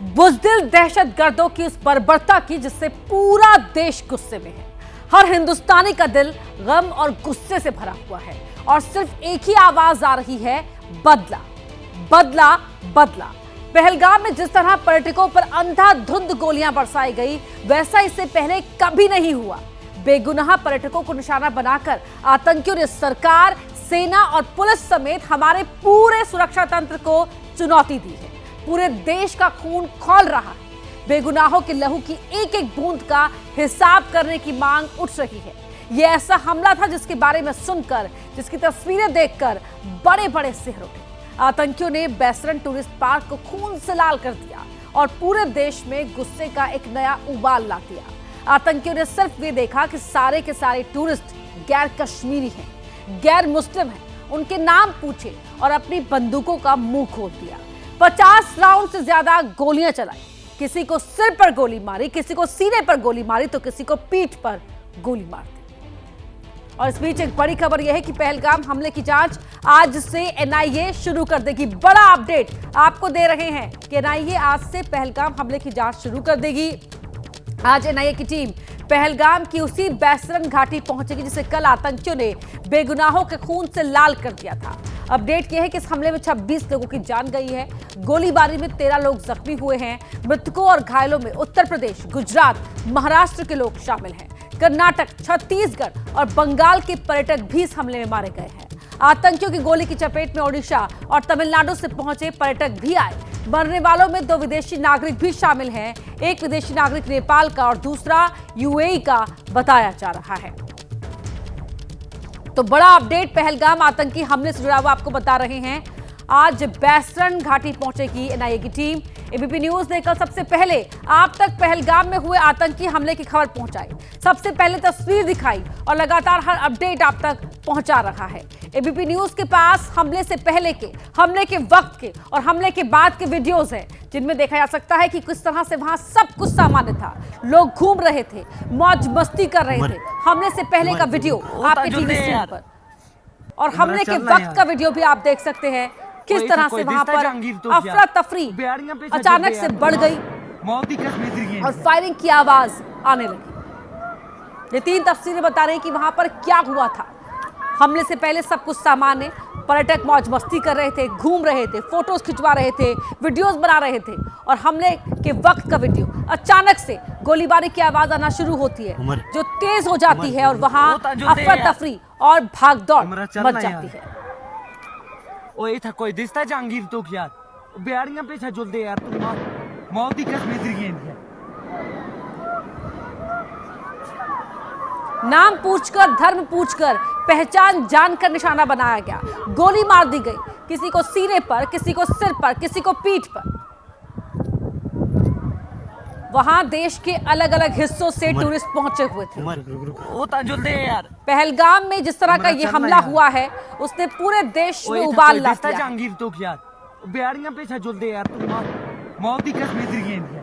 बुज़दिल दहशतगर्दों की उस बर्बरता की जिससे पूरा देश गुस्से में है। हर हिंदुस्तानी का दिल गम और गुस्से से भरा हुआ है और सिर्फ एक ही आवाज आ रही है, बदला बदला बदला। पहलगाम में जिस तरह पर्यटकों पर अंधाधुंध गोलियां बरसाई गई, वैसा इससे पहले कभी नहीं हुआ। बेगुनाह पर्यटकों को निशाना बनाकर आतंकियों ने सरकार, सेना और पुलिस समेत हमारे पूरे सुरक्षा तंत्र को चुनौती दी है। पूरे देश का खून खौल रहा है। बेगुनाहों के लहू की एक एक बूंद का हिसाब करने की मांग उठ रही है। यह ऐसा हमला था जिसके बारे में सुनकर, जिसकी तस्वीरें देखकर बड़े बड़े सिर उठे। आतंकियों ने बैसरन टूरिस्ट पार्क को खून से लाल कर दिया और पूरे देश में गुस्से का एक नया उबाल ला दिया। आतंकियों ने सिर्फ ये देखा कि सारे के सारे टूरिस्ट गैर कश्मीरी हैं, गैर मुस्लिम हैं, उनके नाम पूछे और अपनी बंदूकों का मुंह खोल दिया। 50 राउंड से ज्यादा गोलियां चलाई। किसी को सिर पर गोली मारी, किसी को सीने पर गोली मारी तो किसी को पीठ पर गोली मार दी। और इस बीच एक बड़ी खबर यह है कि पहलगाम हमले की जांच आज से एनआईए शुरू कर देगी। बड़ा अपडेट आपको दे रहे हैं कि एनआईए आज से पहलगाम हमले की जांच शुरू कर देगी। आज एनआईए की टीम पहलगाम की उसी बैसरन घाटी पहुंचेगी जिसे कल आतंकियों ने बेगुनाहों के खून से लाल कर दिया था। अपडेट यह है कि इस हमले में 26 लोगों की जान गई है। गोलीबारी में 13 लोग जख्मी हुए हैं। मृतकों और घायलों में उत्तर प्रदेश, गुजरात, महाराष्ट्र के लोग शामिल हैं। कर्नाटक, छत्तीसगढ़ और बंगाल के पर्यटक भी इस हमले में मारे गए हैं। आतंकियों की गोली की चपेट में ओडिशा और तमिलनाडु से पहुंचे पर्यटक भी आए। मरने वालों में 2 विदेशी नागरिक भी शामिल हैं। एक विदेशी नागरिक नेपाल का और दूसरा यूएई का बताया जा रहा है। तो बड़ा अपडेट पहलगाम आतंकी हमले से जुड़ा हुआ आपको बता रहे हैं। आज बैसरन घाटी पहुंचेगी एनआईए की टीम। एबीपी न्यूज ने कल सबसे पहले आप तक पहलगाम में हुए आतंकी हमले की खबर पहुंचाई, सबसे पहले तस्वीर दिखाई और लगातार हर अपडेट आप तक पहुंचा रहा है। एबीपी न्यूज के पास हमले से पहले के, हमले के वक्त के और हमले के बाद के वीडियोस हैं, जिनमें देखा जा सकता है कि किस तरह से वहां सब कुछ सामान्य था। लोग घूम रहे थे, मौज मस्ती कर रहे थे। हमले से पहले का वीडियो आपके टीवी स्क्रीन पर और हमले के वक्त का वीडियो भी आप देख सकते हैं। किस तरह से वहां पर अफरा तफरी अचानक से बढ़ गई और फायरिंग की आवाज आने लगी। ये 3 तस्वीरें बता रही कि वहां पर क्या हुआ था। हमले से पहले सब कुछ सामान्य, पर्यटक मौज मस्ती कर रहे थे, घूम रहे थे, फोटोज खिंचवा रहे थे, वीडियोस बना रहे थे। और हमले के वक्त का वीडियो, अचानक से गोलीबारी की आवाज आना शुरू होती है जो तेज हो जाती है और वहां अफरा तफरी और भागदौड़ मच जाती है। ओए था कोई दिसता जहांगीर तो यार बिहारियां पे जुल दे यार, तुम मौत की कसम है। नाम पूछकर, धर्म पूछकर, पहचान जानकर निशाना बनाया गया। गोली मार दी गई, किसी को सीने पर, किसी को सिर पर, किसी को पीठ पर। वहां देश के अलग अलग हिस्सों से टूरिस्ट पहुंचे हुए थे। यार पहलगाम में जिस तरह का ये हमला हुआ है, उसने पूरे देश में उबाल ला दिया। जहांगीर तो यार बिहारियां पे जुल दे यार, तुम मौत की कसम है।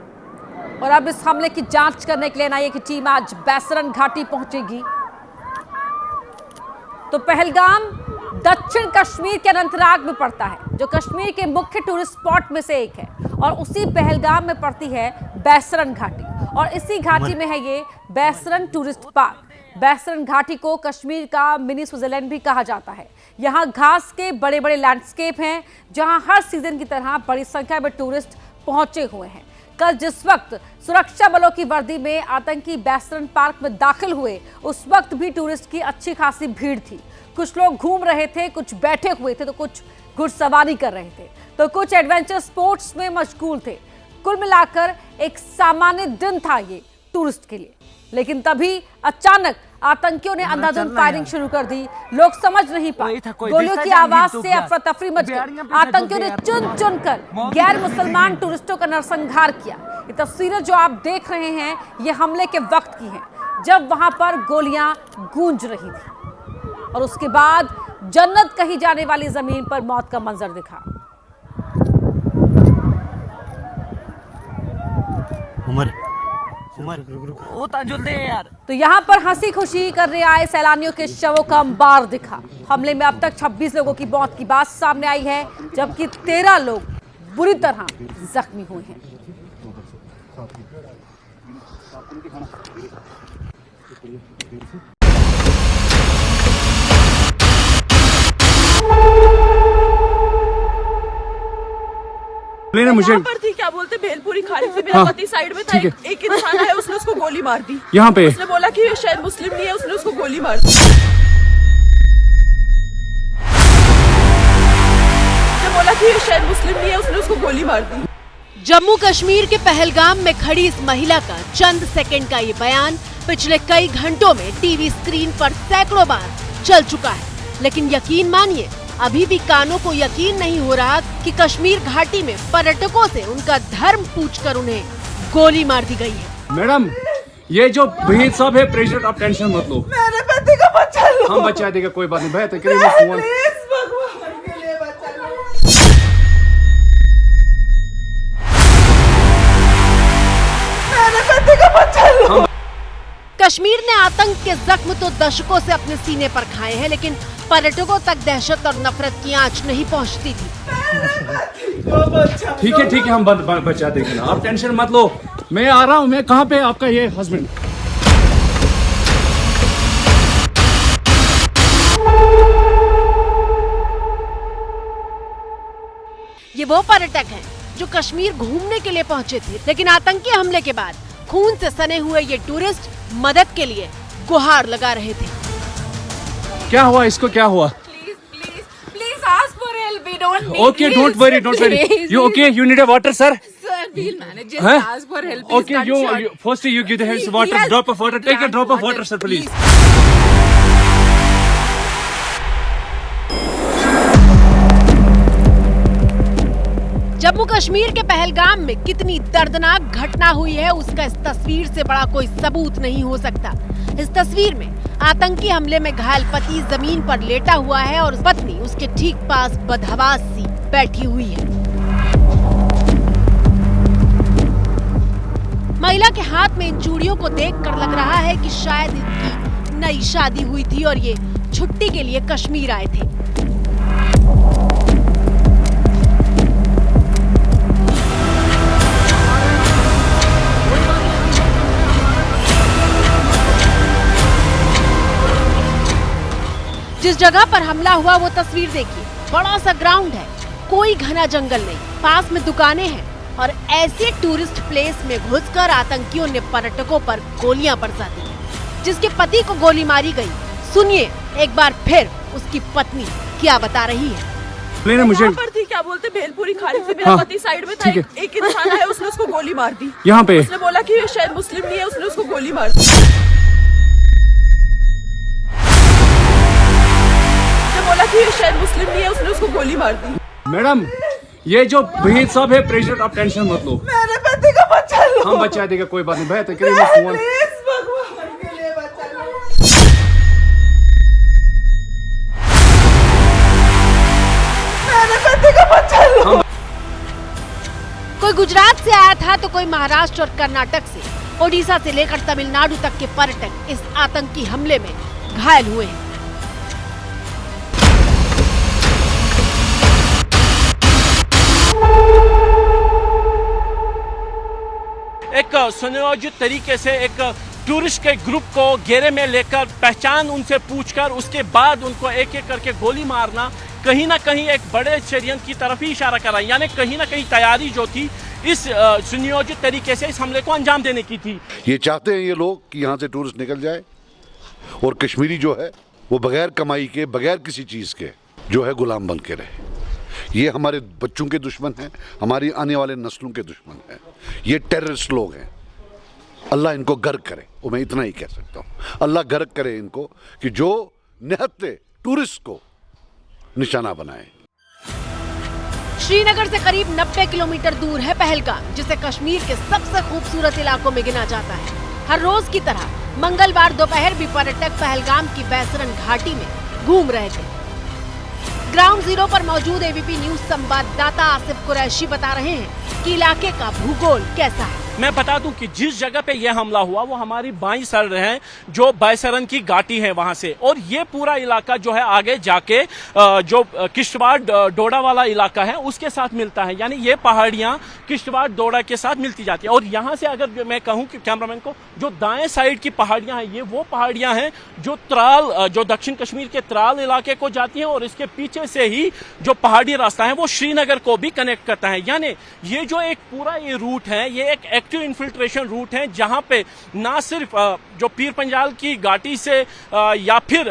और अब इस हमले की जांच करने के लिए एनआईए की टीम आज बैसरन घाटी पहुंचेगी। तो पहलगाम दक्षिण कश्मीर के अनंतनाग में पड़ता है, जो कश्मीर के मुख्य टूरिस्ट स्पॉट में से एक है। और उसी पहलगाम में पड़ती है बैसरन घाटी और इसी घाटी में है ये बैसरन टूरिस्ट पार्क। बैसरन घाटी को कश्मीर का मिनी स्विट्जरलैंड भी कहा जाता है। यहाँ घास के बड़े बड़े लैंडस्केप हैं, जहाँ हर सीजन की तरह बड़ी संख्या में टूरिस्ट पहुंचे हुए हैं। कल जिस वक्त सुरक्षा बलों की वर्दी में आतंकी बैसरन पार्क में दाखिल हुए, उस वक्त भी टूरिस्ट की अच्छी खासी भीड़ थी। कुछ लोग घूम रहे थे, कुछ बैठे हुए थे, तो कुछ घुड़सवारी कर रहे थे, तो कुछ एडवेंचर स्पोर्ट्स में मशगूल थे। कुल मिलाकर एक सामान्य दिन था ये टूरिस्ट के लिए। लेकिन तभी अचानक आतंकियों ने अंधाधुंध फायरिंग शुरू कर दी। लोग समझ नहीं पाए, गोलियों की आवाज से अफरा तफरी मच गई। आतंकियों ने चुन चुन कर गैर मुसलमान टूरिस्टों का नरसंहार किया। ये तस्वीरें जो आप देख रहे हैं, ये हमले के वक्त की हैं, जब वहां पर गोलियां गूंज रही थी और उसके बाद जन्नत कही जाने वाली जमीन पर मौत का मंजर दिखा। यार तो यहाँ पर हंसी खुशी करने आए सैलानियों के शवों का अंबार दिखा। हमले में अब तक 26 लोगों की मौत की बात सामने आई है, जबकि 13 लोग बुरी तरह जख्मी हुए हैं। मुझे पर थी, क्या बोलते भेलपुरी खा रही थी, मेरा पति साइड में था, एक इंसान आया, उसने उसको गोली मार दी यहाँ पे। उसने बोला कि ये शायद मुस्लिम नहीं है, उसने उसको गोली मार दी। उसने बोला कि ये शायद मुस्लिम नहीं है, उसने उसको गोली मार दी। जम्मू कश्मीर के पहलगाम में खड़ी इस महिला का चंद सेकंड का ये बयान पिछले कई घंटों में टीवी स्क्रीन पर सैकड़ों बार चल चुका है, लेकिन यकीन मानिए अभी भी कानों को यकीन नहीं हो रहा कि कश्मीर घाटी में पर्यटकों से उनका धर्म पूछकर उन्हें गोली मार दी गई है। मैडम, ये जो भीड़ सब है प्रेशर, आप टेंशन मत लो, मेरे पति का बच्चा लो, हम बचा देगा, कोई बात नहीं। बेहतर करिए फोन। प्लीज भगवान के लिए बचा लो। मेरे पति का बच्चा लो। कश्मीर ने आतंक के जख्म तो दशकों से अपने सीने पर खाए हैं, लेकिन पर्यटकों तक दहशत और नफरत की आंच नहीं पहुंचती थी। ठीक है, हम बचा देंगे ना, आप टेंशन मत लो। मैं आ रहा हूँ। मैं कहाँ पे आपका ये हस्बैंड? ये वो पर्यटक हैं जो कश्मीर घूमने के लिए पहुंचे थे, लेकिन आतंकी हमले के बाद खून से सने हुए ये टूरिस्ट मदद के लिए गुहार लगा रहे थे। क्या हुआ इसको, क्या हुआ? Please ask for help. We don't need Okay, don't worry. You okay? You need a water, sir? Sir, we'll manage. Just Huh? ask for help. Okay, you first you give the hands water, Yes. drop of water. Take a drop of water, sir, please. Jammu Kashmir के पहलगाम में कितनी दर्दनाक घटना हुई है उसका इस तस्वीर से बड़ा कोई सबूत नहीं हो सकता। इस तस्वीर में आतंकी हमले में घायल पति जमीन पर लेटा हुआ है और पत्नी उसके ठीक पास बदहवास सी बैठी हुई है। महिला के हाथ में इन चूड़ियों को देखकर लग रहा है कि शायद इनकी नई शादी हुई थी और ये छुट्टी के लिए कश्मीर आए थे। जिस जगह पर हमला हुआ वो तस्वीर देखिए, बड़ा सा ग्राउंड है, कोई घना जंगल नहीं, पास में दुकानें हैं और ऐसे टूरिस्ट प्लेस में घुसकर आतंकियों ने पर्यटकों पर गोलियां बरसा दी। जिसके पति को गोली मारी गई, सुनिए एक बार फिर उसकी पत्नी क्या बता रही है। मुझे पर थी, क्या बोलते भेलपुरी खा रही थी, मेरा पति साइड में था, एक इंसान आया, उसने उसको गोली मार दी यहाँ पे। उसने बोला कि ये शायद मुस्लिम नहीं है, उसने उसको गोली मार दी। बोला कि ये शायद मुस्लिम नहीं है, उसने उसको गोली मार दी। मैडम, ये जो भीड़ सब है प्रेशर, आप टेंशन मत लो, मेरे पति का बच्चा लो, हम बचा देगा, कोई बात नहीं। बेहतर करिए फोन। प्लीज भगवान के लिए बचा लो। मेरे पति का बच्चा लो। कोई गुजरात से आया था तो कोई महाराष्ट्र और कर्नाटक से, ओडिशा से लेकर तमिलनाडु तक के पर्यटक इस आतंकी हमले में घायल हुए हैं। एक सुनियोजित तरीके से एक टूरिस्ट के ग्रुप को घेरे में लेकर पहचान उनसे पूछकर उसके बाद उनको एक एक करके गोली मारना कहीं ना कहीं एक बड़े षड्यंत्र की तरफ ही इशारा कर रहा है। यानी कहीं ना कहीं तैयारी जो थी इस सुनियोजित तरीके से इस हमले को अंजाम देने की थी। ये चाहते हैं ये लोग कि यहाँ से टूरिस्ट निकल जाए और कश्मीरी जो है वो बगैर कमाई के, बगैर किसी चीज़ के जो है गुलाम बन के रहे। ये हमारे बच्चों के दुश्मन हैं, हमारी आने वाले नस्लों के दुश्मन हैं। ये टेररिस्ट लोग हैं। अल्लाह इनको गर्क करे, और मैं इतना ही कह सकता हूँ, अल्लाह गर्क करे इनको कि जो निहत्ते टूरिस्ट को निशाना बनाए। श्रीनगर से करीब 90 किलोमीटर दूर है पहलगाम, जिसे कश्मीर के सबसे खूबसूरत इलाकों में गिना जाता है। हर रोज की तरह मंगलवार दोपहर भी पर्यटक पहलगाम की बैसरन घाटी में घूम रहे थे। ग्राउंड जीरो पर मौजूद एबीपी न्यूज संवाददाता आसिफ कुरैशी बता रहे हैं कि इलाके का भूगोल कैसा है। मैं बता दूं कि जिस जगह पे यह हमला हुआ वो हमारी बाईं साइड है, जो बायसरन की घाटी है वहां से, और ये पूरा इलाका जो है आगे जाके जो किश्तवाड़ डोडा वाला इलाका है उसके साथ मिलता है, यानी ये पहाड़ियां किश्तवाड़ डोडा के साथ मिलती जाती है। और यहां से अगर मैं कहूं कि कैमरामैन को, जो दाएं साइड की पहाड़ियां हैं ये वो पहाड़ियां हैं जो त्राल, जो दक्षिण कश्मीर के त्राल इलाके को जाती हैं, और इसके पीछे से ही जो पहाड़ी रास्ता है वो श्रीनगर को भी कनेक्ट करता है। यानी ये जो एक पूरा ये रूट है ये एक एक्टिव इन्फिल्ट्रेशन रूट है, जहां पे ना सिर्फ जो पीर पंजाल की घाटी से या फिर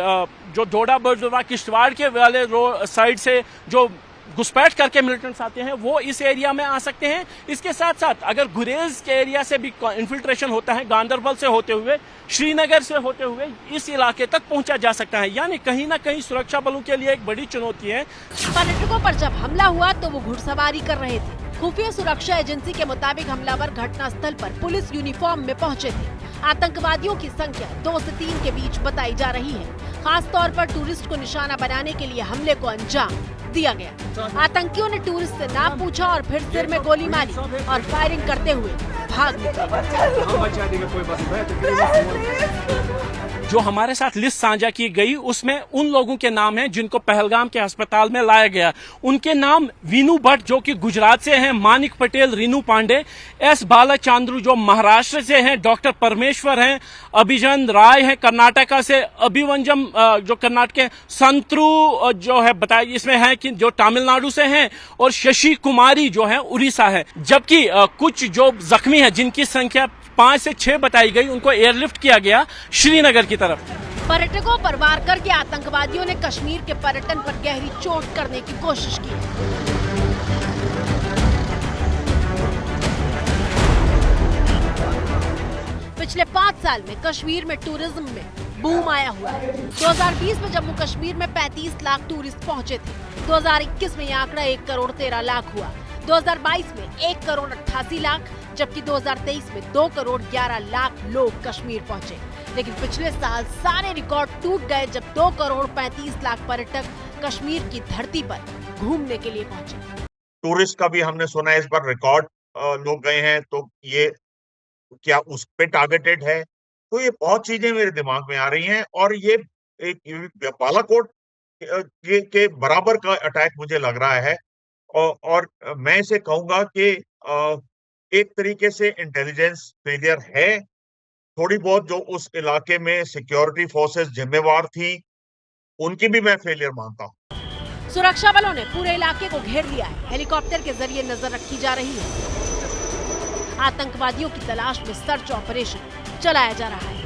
जो डोडा बरदोरा किश्तवाड़ के वाले साइड से जो घुसपैठ करके मिलिटेंट्स आते हैं वो इस एरिया में आ सकते हैं। इसके साथ साथ अगर गुरेज के एरिया से भी इन्फिल्ट्रेशन होता है, गांदरबल से होते हुए, श्रीनगर से होते हुए इस इलाके तक पहुंचा जा सकता है। यानी कहीं ना कहीं सुरक्षा बलों के लिए एक बड़ी चुनौती है। पर्यटकों पर जब हमला हुआ तो वो घुड़सवारी कर रहे थे। खुफिया सुरक्षा एजेंसी के मुताबिक हमलावर घटनास्थल पर पुलिस यूनिफॉर्म में पहुंचे थे। आतंकवादियों की संख्या 2 से 3 के बीच बताई जा रही है। खास तौर पर टूरिस्ट को निशाना बनाने के लिए हमले को अंजाम दिया गया। आतंकियों ने टूरिस्ट से नाम पूछा और फिर सिर में गोली मारी और फायरिंग करते हुए भाग निकले। जो हमारे साथ लिस्ट साझा की गई उसमें उन लोगों के नाम हैं जिनको पहलगाम के अस्पताल में लाया गया। उनके नाम वीनू भट्ट जो कि गुजरात से हैं, मानिक पटेल, रीनू पांडे, एस बालाचांद्रू जो महाराष्ट्र से हैं, डॉक्टर परमेश्वर हैं, अभिजन राय हैं कर्नाटका से, अभिवंजम जो कर्नाटक के, संतरू जो है बताया इसमें है कि जो तमिलनाडु से हैं, और शशि कुमारी जो है उड़ीसा है। जबकि कुछ जो जख्मी है जिनकी संख्या 5 से 6 बताई गई, उनको एयरलिफ्ट किया गया श्रीनगर की तरफ। पर्यटकों पर वार करके आतंकवादियों ने कश्मीर के पर्यटन पर गहरी चोट करने की कोशिश की। पिछले 5 साल में कश्मीर में टूरिज्म में बूम आया हुआ है। 2020 में जम्मू कश्मीर में 35 लाख टूरिस्ट पहुंचे थे। 2021 में यह आंकड़ा 1 करोड़ 13 लाख हुआ। 2022 में 1 करोड़ 88 लाख, जबकि 2023 में 2 करोड़ 11 लाख लोग कश्मीर पहुंचे। लेकिन पिछले साल सारे रिकॉर्ड टूट गए जब 2 करोड़ 35 लाख पर्यटक कश्मीर की धरती पर घूमने के लिए पहुंचे। टूरिस्ट का भी हमने सुना है इस बार रिकॉर्ड लोग गए हैं, तो ये क्या उस पे टारगेटेड है? तो ये बहुत चीजें मेरे दिमाग में आ रही हैं, और ये एक बालाकोट के बराबर का अटैक मुझे लग रहा है। और मैं इसे कहूंगा कि एक तरीके से इंटेलिजेंस फेलियर है। थोड़ी बहुत जो उस इलाके में सिक्योरिटी फोर्सेस जिम्मेवार थी उनकी भी मैं फेलियर मानता हूं। सुरक्षा बलों ने पूरे इलाके को घेर लिया है। हेलीकॉप्टर के जरिए नजर रखी जा रही है। आतंकवादियों की तलाश में सर्च ऑपरेशन चलाया जा रहा है।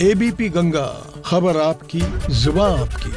एबीपी गंगा, खबर आपकी, जुबान आपकी।